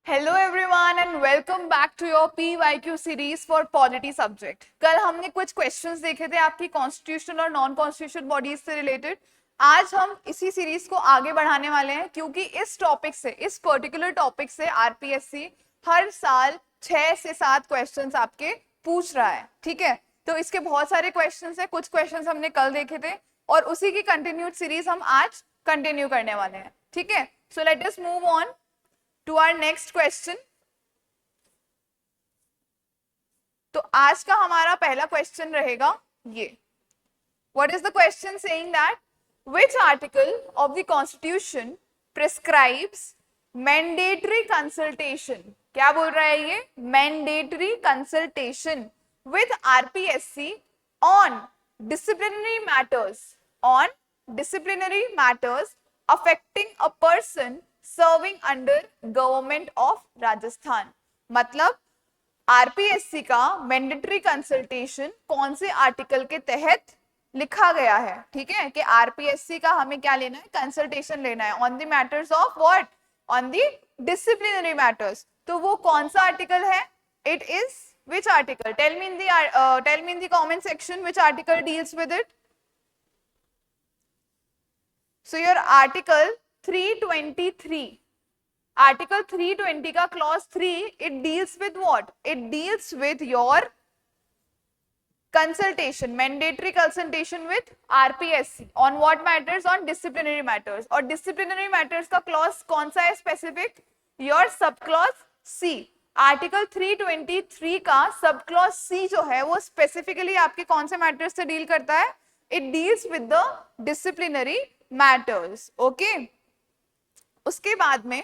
Hello everyone and welcome back to your PYQ series for polity subject. कल हमने कुछ questions देखे थे आपकी कॉन्स्टिट्यूशनल और नॉन कॉन्स्टिट्यूशनल बॉडीज से रिलेटेड। आज हम इसी सीरीज को आगे बढ़ाने वाले हैं क्योंकि इस टॉपिक से, इस पर्टिकुलर टॉपिक से आरपीएससी हर साल 6 से 7 क्वेश्चंस आपके पूछ रहा है। ठीक है, तो इसके बहुत सारे क्वेश्चंस हैं। कुछ क्वेश्चंस हमने कल देखे थे और उसी की कंटिन्यूड सीरीज हम आज कंटिन्यू करने वाले हैं। ठीक है, so let us move on to our next question। तो आज का हमारा पहला क्वेश्चन रहेगा ये। What is the question saying that which article of the Constitution prescribes mandatory consultation? क्या बोल रहा है ये? Mandatory consultation with RPSC on disciplinary matters affecting a person serving under government of Rajasthan. मतलब आरपीएससी का मैंडेटरी कंसल्टेशन कौन से article के तहत लिखा गया है। ठीक है, कि आरपीएससी का हमें क्या लेना है? कंसल्टेशन लेना है on the matters of what? On the disciplinary matters. तो वो कौन सा आर्टिकल है? It is which article? Tell me in the comment section which article deals with it. So your article 323, article 320 का clause 3, it deals with what? It deals with your consultation, mandatory consultation with RPSC on what matters? On disciplinary matters. और disciplinary matters का clause कौन सा है specific? Your sub clause C. Article 323 का सब clause सी जो है वो स्पेसिफिकली आपके कौन से मैटर्स से डील करता है? It deals with the disciplinary matters. Okay, उसके बाद में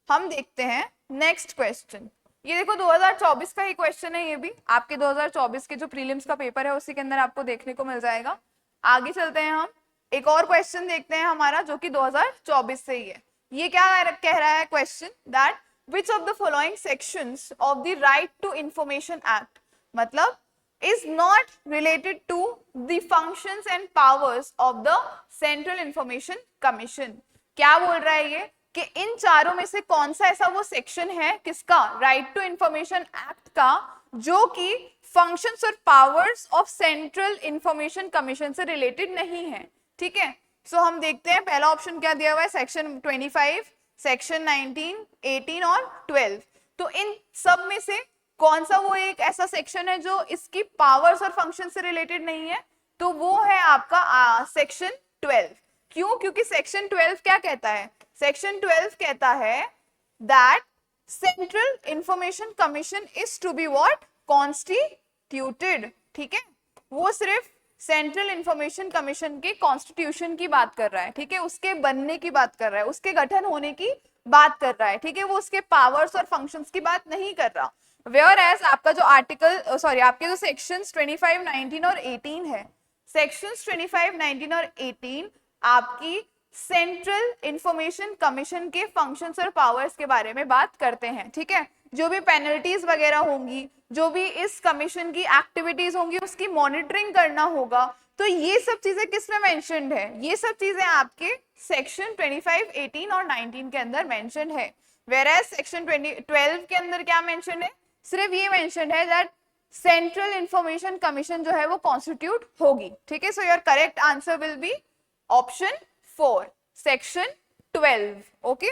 हम देखते हैं नेक्स्ट क्वेश्चन। ये देखो 2024 का ही क्वेश्चन है, ये भी आपके 2024 के जो प्रीलिम्स का पेपर है उसी के अंदर आपको देखने को मिल जाएगा। आगे चलते हैं, हम एक और क्वेश्चन देखते हैं हमारा जो कि 2024 से ही है। ये क्या कह रहा है question? That which of the following sections of the right to information act मतलब is not related to the functions and powers of the Central Information Commission। क्या बोल रहा है ये? कि इन चारों में से कौन सा ऐसा वो सेक्शन है किसका? राइट टू इंफॉर्मेशन एक्ट का, जो कि फंक्शंस और powers of central information commission से रिलेटेड नहीं है। ठीक है, सो हम देखते हैं पहला ऑप्शन क्या दिया हुआ है? सेक्शन 25, सेक्शन 19, 18 और 12। तो इन सब में से कौन सा वो एक ऐसा सेक्शन है जो इसकी पावर्स और फंक्शन से रिलेटेड नहीं है? तो वो है आपका सेक्शन 12। क्यों? क्योंकि सेक्शन 12 क्या कहता है? सेक्शन 12 कहता है that central information commission is to be what? Constituted. ठीक है, वो सिर्फ सेंट्रल इंफॉर्मेशन कमीशन के कॉन्स्टिट्यूशन की बात कर रहा है। ठीक है, उसके बनने की बात कर रहा है, उसके गठन होने की बात कर रहा है। ठीक है, वो उसके पावर्स और फंक्शंस की बात नहीं कर रहा। वेयर एज आपका जो आर्टिकल आपके जो सेक्शंस 25, 19 और 18 है, सेक्शंस 25, 19 और 18 आपकी सेंट्रल इंफॉर्मेशन कमीशन के फंक्शंस और पावर्स के बारे में बात करते हैं। ठीक है, जो भी पेनल्टीज वगैरह होंगी, जो भी इस कमीशन की एक्टिविटीज होंगी, उसकी मॉनिटरिंग करना होगा। तो ये सब चीजें किसमें मेंशन्ड है? ये सब चीजें आपके सेक्शन 25, 18 और 19 के अंदर मेंशन्ड है। वेयरएज सेक्शन 12 के अंदर क्या मेंशन है? सिर्फ ये मेंशन है दैट सेंट्रल इंफॉर्मेशन कमीशन जो है वो कॉन्स्टिट्यूट होगी। ठीक है, so your correct answer will be option 4, section 12। Okay,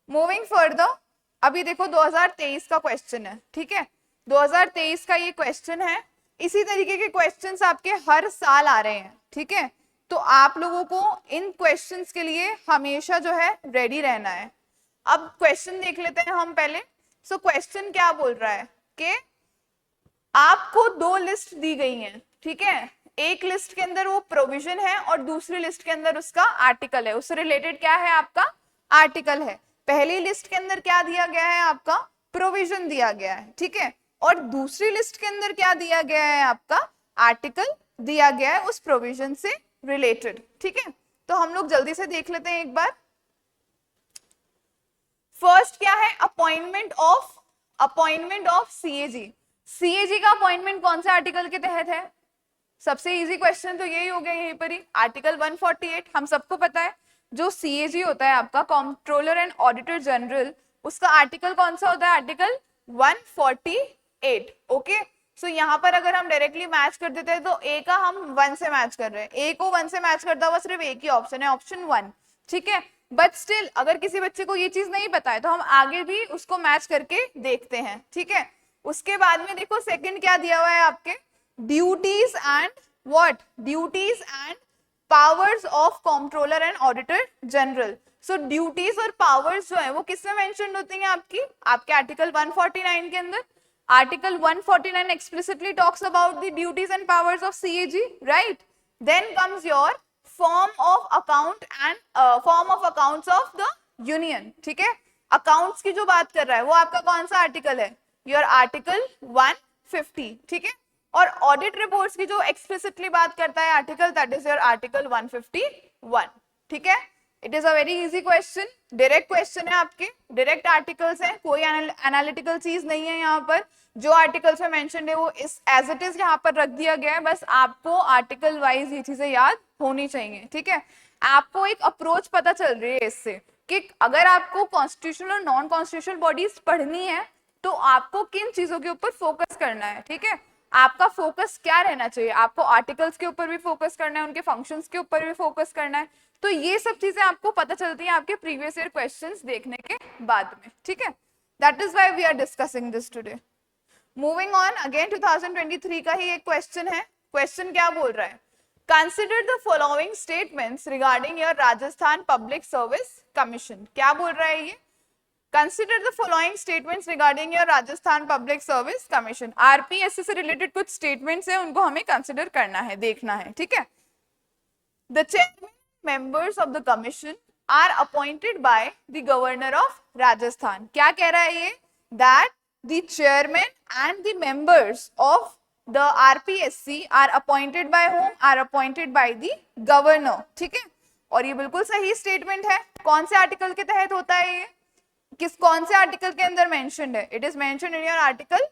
moving further, अभी देखो 2023 का क्वेश्चन है। ठीक है, 2023 का ये क्वेश्चन है। इसी तरीके के क्वेश्चंस आपके हर साल आ रहे हैं। ठीक है, तो आप लोगों को इन क्वेश्चंस के लिए हमेशा जो है रेडी रहना है। अब क्वेश्चन देख लेते हैं हम पहले। सो क्वेश्चन क्या बोल रहा है कि आपको 2 लिस्ट दी गई हैं। ठीक है, एक लिस्ट के अंदर वो प्रोविजन है और दूसरी लिस्ट के अंदर उसका आर्टिकल है, उससे रिलेटेड क्या है? आपका आर्टिकल है। पहली लिस्ट के अंदर क्या दिया गया है? आपका प्रोविजन दिया गया है। ठीक है, और दूसरी लिस्ट के अंदर क्या दिया गया है? आपका आर्टिकल दिया गया है उस प्रोविजन से रिलेटेड। ठीक है, तो हम लोग जल्दी से देख लेते हैं एक बार। फर्स्ट क्या है? Appointment of CAG. सीएजी का अपॉइंटमेंट कौन से आर्टिकल के तहत है? सबसे इजी क्वेश्चन तो यही हो गया यहीं पर ही, आर्टिकल 148। हम सबको पता है जो सीएजी होता है आपका, कंट्रोलर एंड ऑडिटर जनरल, उसका आर्टिकल कौन सा होता है, आर्टिकल 148। ओके, सो यहाँ पर अगर हम डायरेक्टली मैच कर देते हैं तो ए का हम 1 से मैच कर रहे हैं, ए को 1 से मैच करता हुआ सिर्फ एक ही ऑप्शन है, ऑप्शन 1, ठीक है। बट स्टिल अगर किसी बच्चे को ये चीज नहीं पता है तो हम आगे भी उसको मैच करके देखते हैं, ठीक है। उसके बाद में देखो सेकंड क्या दिया हुआ है आपके, duties and what, duties and powers of controller and auditor general. So duties और पावर्स जो है वो किसमें मेंशन होती हैं आपकी, आपके आर्टिकल 149 के अंदर। Article 149 explicitly talks about the duties and powers of CAG, right? Then comes your form of account and form of accounts of the union, ठीक है। अकाउंट्स की जो बात कर रहा है वो आपका कौन सा आर्टिकल है, योर आर्टिकल 150, ठीक है। और ऑडिट रिपोर्ट्स की जो एक्सप्लिसिटली बात करता है article, that is your article 151, ठीक है। It is a very easy question, direct question है आपके, डायरेक्ट आर्टिकल्स हैं, कोई एनालिटिकल चीज नहीं है यहाँ पर। जो आर्टिकल्स में मेंशन्ड है वो इस एज इट इज यहाँ पर रख दिया गया है, बस आपको आर्टिकल वाइज ये चीजें याद होनी चाहिए, ठीक है। आपको एक अप्रोच पता चल रही है इससे कि अगर आपको कॉन्स्टिट्यूशनल और नॉन कॉन्स्टिट्यूशनल बॉडीज पढ़नी है तो आपको किन चीजों के ऊपर फोकस करना है, ठीक है। आपका फोकस क्या रहना चाहिए, आपको आर्टिकल्स के ऊपर भी फोकस करना है, उनके फंक्शंस के ऊपर भी फोकस करना है। तो ये सब चीजें आपको पता चलती हैं आपके प्रीवियस ईयर क्वेश्चंस देखने के बाद में, ठीक है। That is why we are discussing this today. Moving on, again 2023 का ही एक क्वेश्चन है। क्वेश्चन क्या बोल रहा है, consider the following statements regarding your Rajasthan public service commission. क्या बोल रहा है ये, consider the following statements regarding your Rajasthan public service commission. RPSC से रिलेटेड कुछ स्टेटमेंट्स है, उनको हमें कंसिडर करना है, देखना है, ठीक है। The chairman members of the commission are appointed by the governor of Rajasthan। क्या कह रहा है ये, that the chairman and the members of the RPSC are appointed by whom, are appointed by the governor, ठीक है। और ये बिल्कुल सही स्टेटमेंट है। कौन से आर्टिकल के तहत होता है ये, किस कौन से आर्टिकल के अंदर मेंशन्ड है, it is mentioned in your article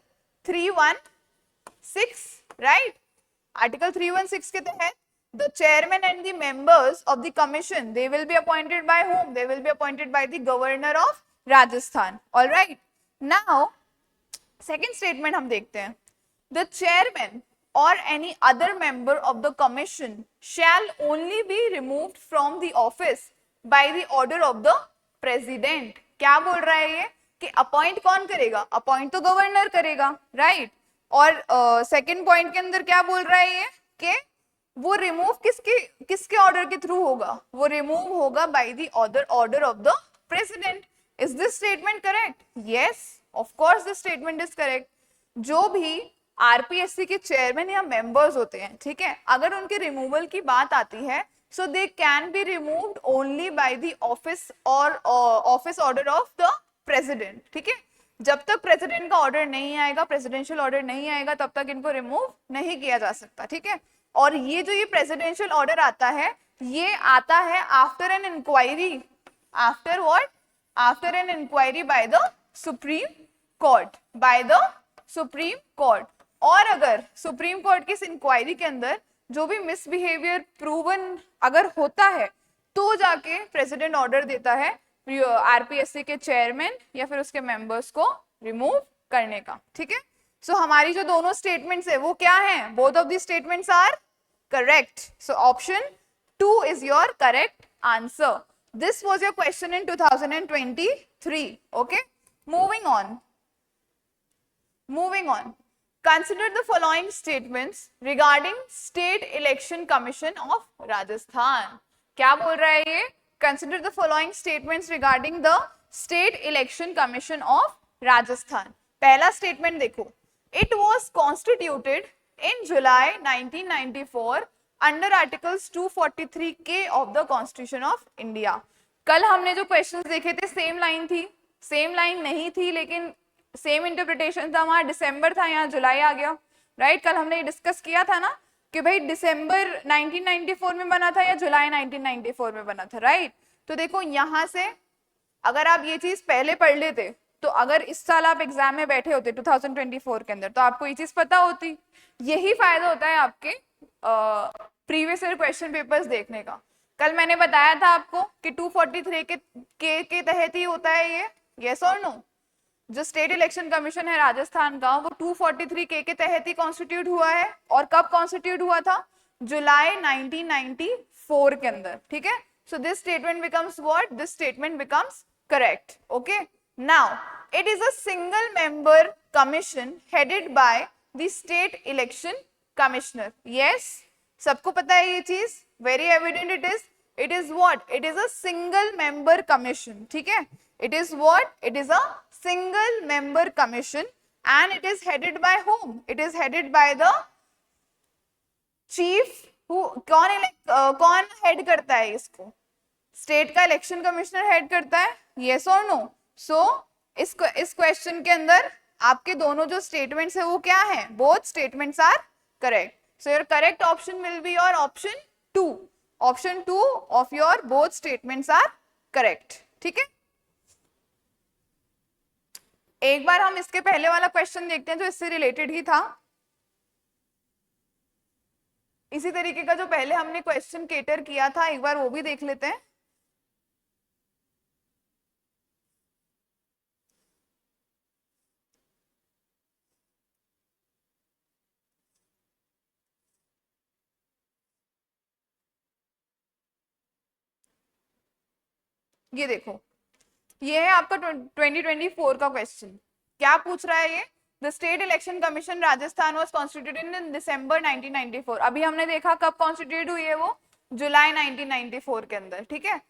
316, right. Article 316 के तहत the chairman and the members of the commission, they will be appointed by whom, they will be appointed by the governor of Rajasthan, all right। now second statement हम देखते हैं, the chairman or any other member of the commission shall only be removed from the office by the order of the president। क्या बोल रहा है ये कि appoint कौन करेगा, अपॉइंट तो गवर्नर करेगा, राइट। और सेकंड पॉइंट के अंदर क्या बोल रहा है ये कि वो रिमूव किसके ऑर्डर के थ्रू होगा, वो रिमूव होगा by the order of the president. Is this statement correct, yes of course this statement is correct. जो भी आरपीएससी के चेयरमैन या मेंबर्स होते हैं, ठीक है, अगर उनके रिमूवल की बात आती है so they can be removed only by the office और office order of the president, ठीक है। जब तक प्रेसिडेंट का ऑर्डर नहीं आएगा, प्रेसिडेंशियल ऑर्डर नहीं आएगा, तब तक इनको रिमूव नहीं किया जा सकता, ठीक है। और ये जो ये प्रेसिडेंशियल ऑर्डर आता है, ये आता है after an inquiry, after what, after an inquiry by the supreme court, by the supreme court. और अगर सुप्रीम कोर्ट की इस इंक्वायरी के अंदर जो भी मिसबिहेवियर प्रूवन अगर होता है तो जाके प्रेसिडेंट ऑर्डर देता है आरपीएससी के चेयरमैन या फिर उसके मेंबर्स को रिमूव करने का, ठीक है। सो हमारी जो दोनों स्टेटमेंट्स है वो क्या हैं, both of the statements are correct. So option 2 is your correct answer. This was your question in 2023, okay. moving on, consider the following statements regarding state election commission of Rajasthan। क्या बोल रहा है ये, consider the following statements regarding the state election commission of Rajasthan। पहला statement देखो, it was constituted in July 1994 under articles 243K of the Constitution of India। कल हमने जो क्वेश्चंस देखे थे सेम लाइन थी, सेम लाइन नहीं थी लेकिन सेम इंटरप्रिटेशन था, वहां दिसंबर था, यहाँ जुलाई आ गया, राइट। कल हमने डिस्कस किया था ना कि भाई दिसंबर 1994 में बना था या जुलाई 1994 में बना था, राइट। तो देखो यहाँ से अगर आप ये चीज पहले पढ़ लेते तो अगर इस साल आप एग्जाम में बैठे होते 2024 के अंदर तो आपको ये चीज पता होती। यही फायदा होता है आपके प्रीवियस ईयर क्वेश्चन पेपर्स देखने का। कल मैंने बताया था आपको कि 243 के तहत ही होता है ये, यस और नो? जो स्टेट इलेक्शन कमीशन है राजस्थान का, वो 243 के तहत ही कॉन्स्टिट्यूट हुआ है। और कब कॉन्स्टिट्यूट हुआ था? जुलाई 1994 के अंदर, ठीक है। So this statement becomes what? This statement becomes correct. Okay, now it is a single member commission headed by the state election commissioner. Yes, सबको पता है ये चीज, very evident it is. It is what? It is a single member commission, ठीक है। It is what? It is a single member commission and it is headed by whom? It is headed by the chief who, कौन head करता है इसको? State का election commissioner head करता है, yes or no? So इस question के अंदर आपके दोनों जो स्टेटमेंट्स है वो क्या है? Both statements are correct. So your correct option will be your option 2. Option 2 of your both statements are correct. ठीक है. एक बार हम इसके पहले वाला क्वेश्चन देखते हैं जो इससे रिलेटेड ही था. इसी तरीके का जो पहले हमने क्वेश्चन केटर किया था, एक बार वो भी देख लेते हैं. ये देखो, ये है आपका 2024 का क्वेश्चन. क्या पूछ रहा है ये? The state election commission Rajasthan was constituted in December 1994. अभी हमने देखा कब कॉन्स्टिट्यूट हुई है वो? जुलाई 1994 के अंदर. ठीक है,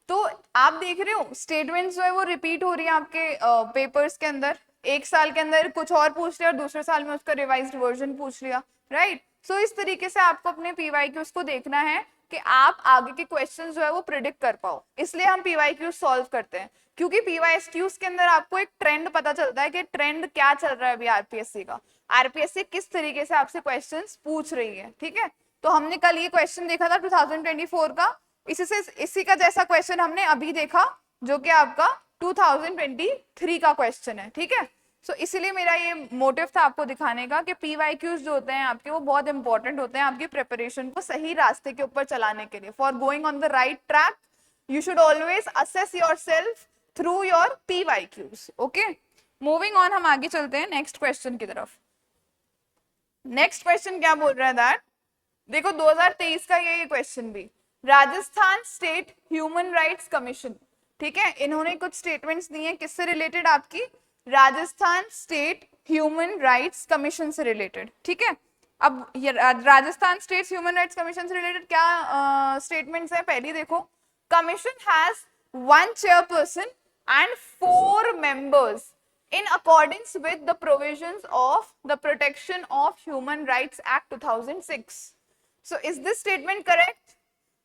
तो आप देख रहे हो स्टेटमेंट्स जो है वो रिपीट हो रही है आपके पेपर्स के अंदर. एक साल के अंदर कुछ और पूछ लिया और दूसरे साल में उसका रिवाइज्ड वर्जन पूछ लिया, राइट. सो इस तरीके से आपको अपने पीवाईक्यूज को देखना है कि आप आगे के क्वेश्चंस जो है वो प्रिडिक्ट कर पाओ. इसलिए हम पीवाईक्यूज सॉल्व करते हैं, क्योंकि पीवाईक्यूज के अंदर आपको एक ट्रेंड पता चलता है कि ट्रेंड क्या चल रहा है अभी आरपीएससी का, आरपीएससी किस तरीके से आपसे क्वेश्चंस पूछ रही है. ठीक है, तो हमने कल ये क्वेश्चन देखा था 2024 का, इसी का जैसा क्वेश्चन हमने अभी देखा जो कि आपका 2023 का क्वेश्चन है. ठीक है, सो इसीलिए मेरा ये मोटिव था आपको दिखाने का कि पीवाईक्यूज जो होते हैं आपके वो बहुत इंपॉर्टेंट होते हैं आपकी प्रिपरेशन को सही रास्ते के ऊपर चलाने के लिए. For going on the right track you should always assess yourself through your PYQs. Okay, moving on, हम आगे चलते हैं नेक्स्ट क्वेश्चन की तरफ. नेक्स्ट क्वेश्चन क्या बोल रहा है दैट, देखो 2023 का ये क्वेश्चन भी, Rajasthan state human rights commission. ठीक है, इन्होंने कुछ स्टेटमेंट्स दिए किससे रिलेटेड? आपकी Rajasthan state human rights commission से रिलेटेड. ठीक है, अब ये Rajasthan state human rights commission से रिलेटेड क्या स्टेटमेंट्स है? पहली देखो, commission has 1 chairperson and 4 members in accordance with the provisions of the Protection of Human Rights Act 2006. So is this statement correct?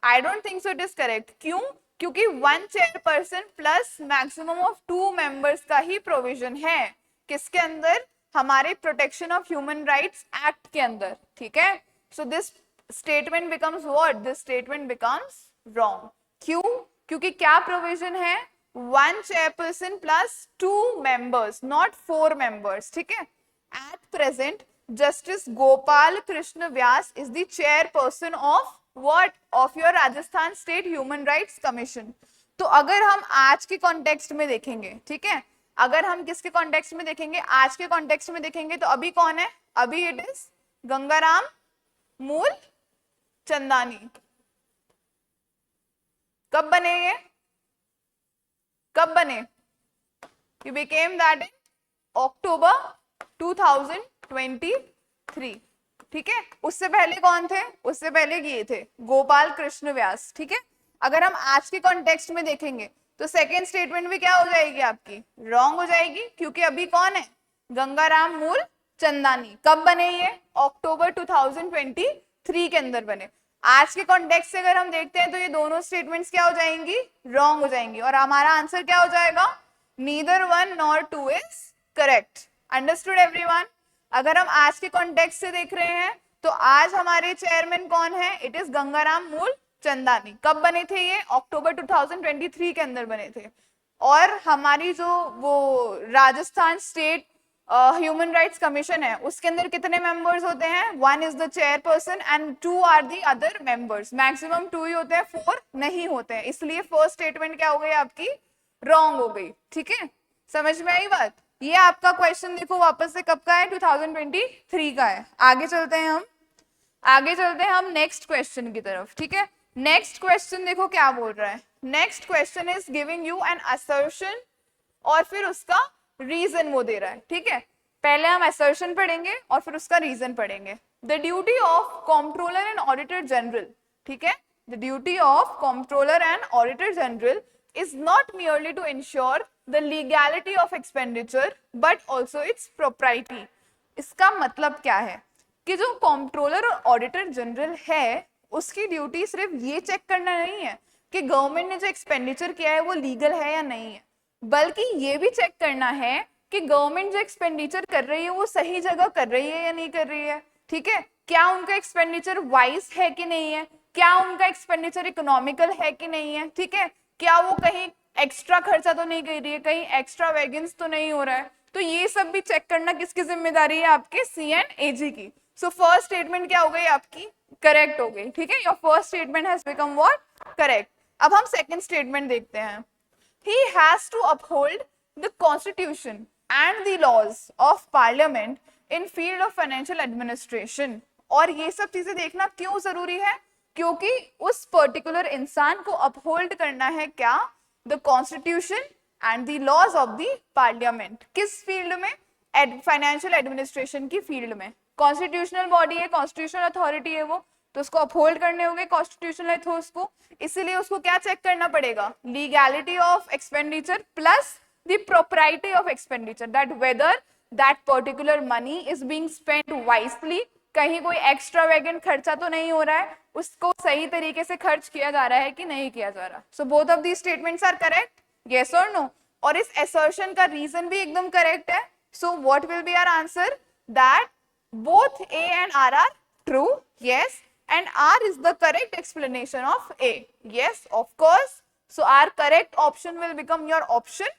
I don't think so it is correct. क्यों? क्योंकि 1 chairperson plus maximum of 2 members का ही provision है किसके अंदर? हमारे Protection of Human Rights Act के अंदर. ठीक है, so this statement becomes what? This statement becomes wrong. क्यों? क्योंकि क्या provision है? 1 chairperson plus 2 members, not 4 members. ठीक है, at present Justice Gopal Krishna Vyas is the chairperson of what? Of your Rajasthan State Human Rights Commission. तो अगर हम आज के कॉन्टेक्स्ट में देखेंगे, ठीक है, अगर हम किसके कॉन्टेक्स्ट में देखेंगे? आज के कॉन्टेक्स्ट में देखेंगे तो अभी कौन है? अभी इट इज गंगाराम मूल चंदानी. कब बने ये? कब बने? You became that in October 2023. ठीक है, उससे पहले कौन थे? उससे पहले ये थे गोपाल कृष्ण व्यास. ठीक है, अगर हम आज के कॉन्टेक्स्ट में देखेंगे तो सेकेंड स्टेटमेंट भी क्या हो जाएगी आपकी? रॉन्ग हो जाएगी, क्योंकि अभी कौन है? गंगाराम मूल चंदानी. कब बने ये? अक्टूबर 2023 के अंदर बने. आज के कॉन्टेक्स्ट से अगर हम देखते हैं तो ये दोनों स्टेटमेंट्स क्या हो जाएंगी? रॉन्ग हो जाएंगी, और हमारा आंसर क्या हो जाएगा? Neither 1 nor 2 is correct. Understood everyone? अगर हम आज के कॉन्टेक्स्ट से देख रहे हैं तो आज हमारे चेयरमैन कौन है? इट इज गंगाराम मूल चंदानी. कब बने थे ये? अक्टूबर 2023 के अंदर बने थे. और हमारी जो वो Rajasthan state human rights commission है उसके अंदर कितने मेंबर्स होते हैं? 1 is the chairperson and 2 are the other members. Maximum 2 ही होते हैं, 4 नहीं होते हैं. इसलिए फर्स्ट स्टेटमेंट क्या हो गई आपकी? रॉन्ग हो गई. ठीक है, समझ में आई बात? ये आपका क्वेश्चन देखो वापस से कब का है, 2023 का है। आगे चलते हैं हम नेक्स्ट क्वेश्चन की तरफ, ठीक है। नेक्स्ट क्वेश्चन देखो क्या बोल रहा है। Next question is giving you an assertion और फिर उसका रीजन वो दे रहा है, ठीक है। पहले हम असर्शन पढ़ेंगे और फिर उसका रीजन पढ़ेंगे। The duty of controller and auditor general, ठीक है, the duty of controller and auditor general is not merely to ensure the legality of expenditure but also its propriety। इसका मतलब क्या है कि जो कंट्रोलर और ऑडिटर जनरल है उसकी ड्यूटी सिर्फ ये चेक करना नहीं है कि गवर्नमेंट ने जो एक्सपेंडिचर किया है वो लीगल है या नहीं है, बल्कि ये भी चेक करना है कि गवर्नमेंट जो एक्सपेंडिचर कर रही है वो सही जगह कर रही है या नहीं कर रही है, ठीक है। क्या उनका एक्सपेंडिचर वाइज है कि नहीं है, क्या उनका एक्सपेंडिचर इकोनॉमिकल है कि नहीं है, ठीक है। क्या वो कहीं एक्स्ट्रा खर्चा तो नहीं कर रही है, कहीं एक्स्ट्रा वैगन्स तो नहीं हो रहा है। तो ये सब भी चेक करना किसकी जिम्मेदारी है, आपके CNAG की। सो फर्स्ट स्टेटमेंट क्या हो गई आपकी, करेक्ट हो गई, ठीक है। Your first statement has become what, correct. अब हम सेकंड स्टेटमेंट देखते हैं। He has to uphold the constitution and the laws of parliament in field of financial administration। और ये सब चीजें देखना क्यों जरूरी है, क्योंकि उस पर्टिकुलर इंसान को अपहोल्ड करना है क्या, the constitution and the laws of the parliament. किस फील्ड में, फाइनेंशियल एडमिनिस्ट्रेशन की फील्ड में। कॉन्स्टिट्यूशनल बॉडी है, कॉन्स्टिट्यूशनल अथॉरिटी है वो, तो उसको अपहोल्ड करने होंगे कॉन्स्टिट्यूशनल एथॉरिटीज को। इसीलिए उसको क्या चेक करना पड़ेगा, legality of expenditure plus the propriety of expenditure, that whether that particular money is being spent wisely, कहीं कोई एक्स्ट्रा वैगेंट खर्चा तो नहीं हो रहा है, उसको सही तरीके से खर्च किया जा रहा है कि नहीं किया जा रहा। So both of the statements are correct, yes और नो। और इस असर्शन का रीजन भी एकदम करेक्ट है। So what will be our answer, that both A and R are true, yes, and R is the correct explanation of A, yes, of course. So our correct option will become your option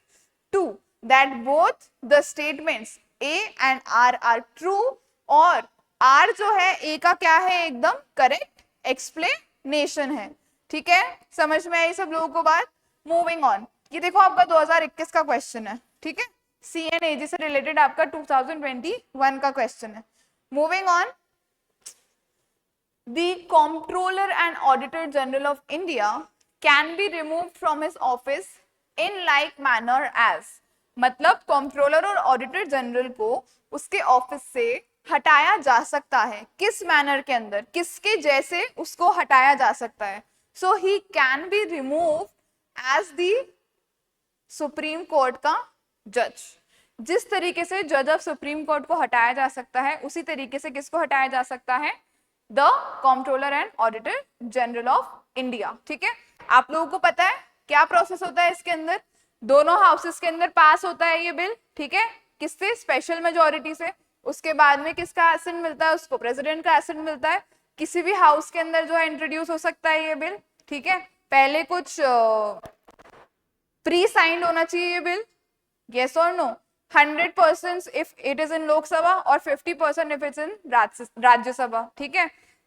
2, that both the statements A and R are true, और R जो है A का क्या है, एकदम correct explanation है, ठीक है। समझ में आई सब लोगों को बात? मूविंग ऑन, ये देखो आपका 2021 का क्वेश्चन है, ठीक है, CNAG से रिलेटेड आपका 2021 का क्वेश्चन है। Moving on, the Comptroller and Auditor General of India can be removed from his office in like manner as, मतलब कंट्रोलर और ऑडिटर जनरल को उसके ऑफिस से हटाया जा सकता है, किस मैनर के अंदर, किसके जैसे उसको हटाया जा सकता है। So he can be remove as the supreme court का जज। जिस तरीके से जज ऑफ सुप्रीम कोर्ट को हटाया जा सकता है उसी तरीके से किसको हटाया जा सकता है, the controller and auditor general of India, ठीक है। आप लोगों को पता है क्या प्रोसेस होता है इसके अंदर, दोनों हाउसेस के अंदर पास होता है ये बिल, ठीक है, किससे, स्पेशल मेजोरिटी से। उसके बाद में किसका एसेंट मिलता है, उसको प्रेसिडेंट का एसेंट मिलता है। किसी भी हाउस के अंदर जो है इंट्रोड्यूस हो सकता है ये बिल, ठीक है। पहले कुछ प्री साइंड होना चाहिए ये bill, yes or no, 100% if it is in लोक सभा और 50% if it's in राज्यसभा, ठीक है।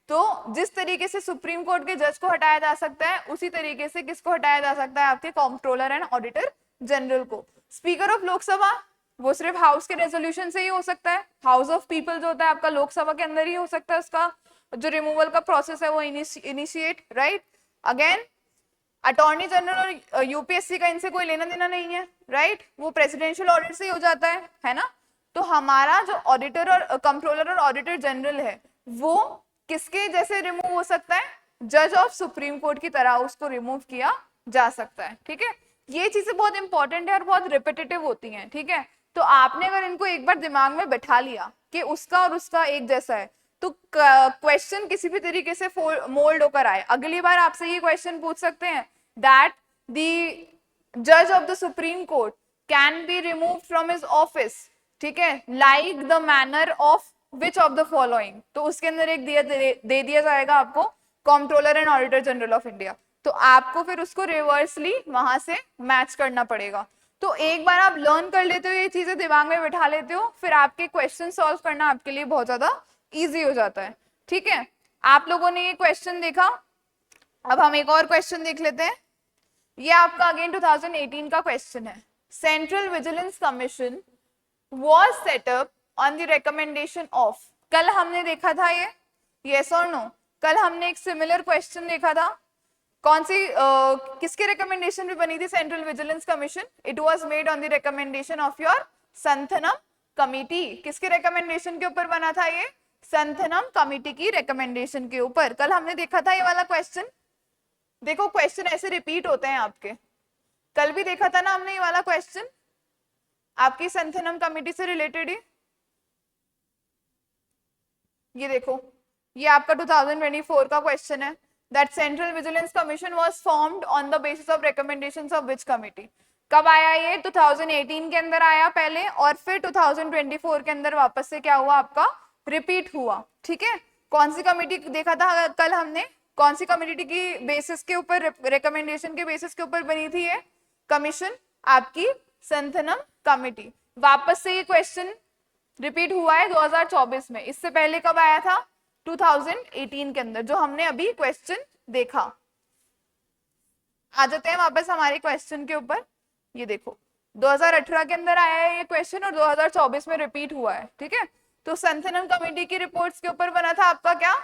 तो जिस तरीके से सुप्रीम कोर्ट के जज को हटाया जा सकता है उसी तरीके से किसको हटाया जा सकता है, आपके कंट्रोलर एंड ऑडिटर जनरल को। स्पीकर ऑफ लोकसभा वो सिर्फ हाउस के रेजोल्यूशन से ही हो सकता है, हाउस ऑफ पीपल जो होता है आपका लोकसभा के अंदर ही हो सकता है, उसका जो रिमूवल का प्रोसेस है वो initiate, right. Again attorney general और यूपीएससी का इनसे कोई लेना देना नहीं है, राइट, वो प्रेसिडेंशियल ऑडिट से ही हो जाता है ना। तो हमारा जो ऑडिटर और कंट्रोलर और ऑडिटर जनरल है वो किसके जैसे रिमूव हो सकता है, जज ऑफ सुप्रीम कोर्ट की तरह उसको रिमूव किया जा सकता है, ठीक है। ये चीजें बहुत इंपॉर्टेंट है और बहुत रिपीटेटिव होती हैं, ठीक है। तो आपने अगर इनको एक बार दिमाग में बैठा लिया कि उसका और उसका एक जैसा है, तो क्वेश्चन किसी भी तरीके से मोल्ड होकर आए, अगली बार आपसे ये क्वेश्चन पूछ सकते हैं that the judge of the Supreme Court can be removed from his office, ठीक है, like the manner of which of the following, तो उसके अंदर एक दे दिया जाएगा आपको controller and auditor general of India, तो आपको फिर उसको रिवर्सली वहां से मैच करना पड़ेगा। तो एक बार आप लर्न कर लेते हो, ये चीजें दिमाग में बिठा लेते हो, फिर आपके क्वेश्चन सॉल्व करना आपके लिए बहुत ज्यादा इजी हो जाता है, ठीक है। आप लोगों ने ये क्वेश्चन देखा, अब हम एक और क्वेश्चन देख लेते हैं। ये आपका अगेन 2018 का क्वेश्चन है। Central vigilance commission was set up on the recommendation of, कल हमने देखा था ये, yes or no? कल हमने एक सिमिलर क्वेश्चन देखा था, कौन सी किसके रिकमेंडेशन पे बनी थी central vigilance commission? It was made on the recommendation of your Santhanam committee. किसके रिकमेंडेशन के ऊपर बना था ये? संथनम कमिटी की रिकमेंडेशन के ऊपर. कल हमने देखा था ये वाला क्वेश्चन. देखो क्वेश्चन ऐसे रिपीट होते हैं आपके. कल भी देखा था ना हमने ये वाला क्वेश्चन आपकी संथनम कमिटी से रिलेटेड ही. ये देखो, ये आपका 2024 का क्वेश्चन है. That central vigilance commission was formed on the basis of recommendations of which committee. कब आया ये? 2018 के अंदर आया पहले, और फिर 2024 के अंदर वापस से क्या हुआ आपका? रिपीट हुआ. ठीक है, कौन सी कमिटी देखा था कल हमने? कौन सी कमिटी की बेसिस के ऊपर, रिकमेंडेशन के बेसिस के ऊपर बनी थी ये कमीशन? आपकी संथनम कमिटी. वापस से ये क्वेश्चन रिपीट हुआ है 2024 में. इससे पहले कब आया था? 2018 के अंदर, जो हमने अभी क्वेश्चन देखा. आ जाते हैं वापस हमारे क्वेश्चन के ऊपर. ये देखो 2018 के अंदर आया है ये क्वेश्चन और 2024 में रिपीट हुआ है. ठीक है, तो संथनम कमेटी की रिपोर्ट्स के ऊपर बना था आपका क्या?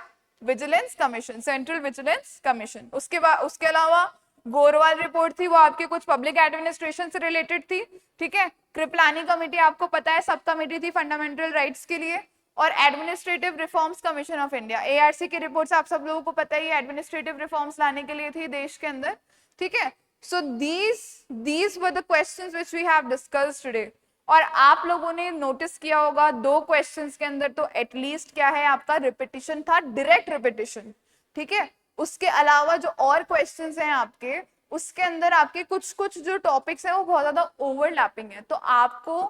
Vigilance commission, central vigilance commission. उसके बाद उसके अलावा गोरवाल रिपोर्ट थी, वो आपके कुछ पब्लिक एडमिनिस्ट्रेशन से रिलेटेड थी. ठीक है, कृपलानी कमेटी आपको पता है सब कमेटी थी फंडामेंटल राइट्स के लिए. और administrative reforms commission of India, ARC की रिपोर्ट्स आप सब लोगों को पता है, एडमिनिस्ट्रेटिव रिफॉर्म्स लाने के लिए थी देश के अंदर. ठीक है, so these were the questions which we have discussed today. और आप लोगों ने नोटिस किया होगा दो क्वेश्चंस के अंदर तो एटलीस्ट क्या है आपका? रिपीटिशन था, डायरेक्ट रिपीटिशन. ठीक है, उसके अलावा जो और क्वेश्चंस हैं आपके, उसके अंदर आपके कुछ कुछ जो टॉपिक्स हैं वो बहुत ज्यादा ओवरलैपिंग है. तो आपको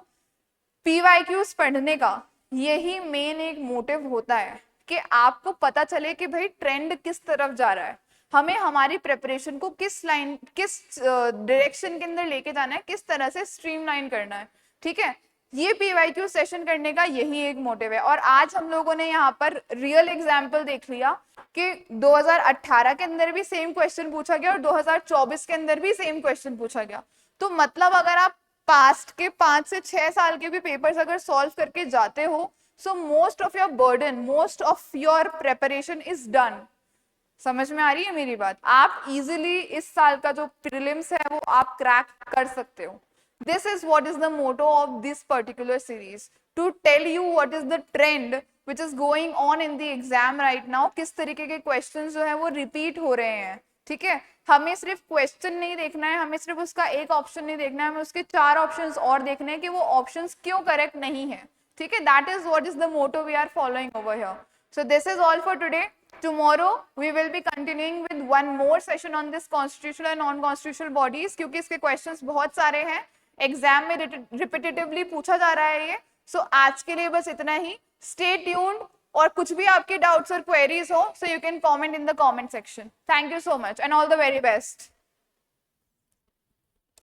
पीवाईक्यूज पढ़ने का यही मेन एक मोटिव होता है कि आपको पता चले कि भाई ट्रेंड किस तरफ जा रहा है, हमें हमारी प्रिपरेशन को किस डायरेक्शन के अंदर लेके जाना है, किस तरह से स्ट्रीमलाइन करना है. ठीक है, ये पीवाईक्यू सेशन करने का यही एक मोटिव है. और आज हम लोगों ने यहाँ पर रियल एग्जाम्पल देख लिया कि 2018 के अंदर भी सेम क्वेश्चन पूछा गया और 2024 के अंदर भी सेम क्वेश्चन पूछा गया. तो मतलब अगर आप पास्ट के 5 से 6 साल के भी पेपर्स अगर सॉल्व करके जाते हो, so most of your burden, most of your preparation is done. समझ में आ रही है मेरी बात? आप इजीली इस साल का जो प्रीलिम्स है वो आप क्रैक कर सकते हो. This is what is the motto of this particular series, to tell you what is the trend which is going on in the exam right now. किस तरीके के क्वेश्चंस जो है वो रिपीट हो रहे हैं. ठीक है, हमें सिर्फ क्वेश्चन नहीं देखना है, हमें सिर्फ उसका एक ऑप्शन नहीं देखना है, हमें उसके 4 ऑप्शंस और देखने हैं कि वो ऑप्शंस क्यों करेक्ट नहीं है. ठीक है, that is what is the motto we are following over here. So this is all for today. Tomorrow we will be continuing with one more session on this constitutional and non-constitutional bodies, क्योंकि इसके questions बहुत सारे हैं, exam में repetitively पूछा जा रहा है ये. सो आज के लिए बस इतना ही. स्टे ट्यून्ड, और कुछ भी आपके डाउट्स और क्वेरीज हो, so you can comment in the comment section. Thank you so much and all the very best.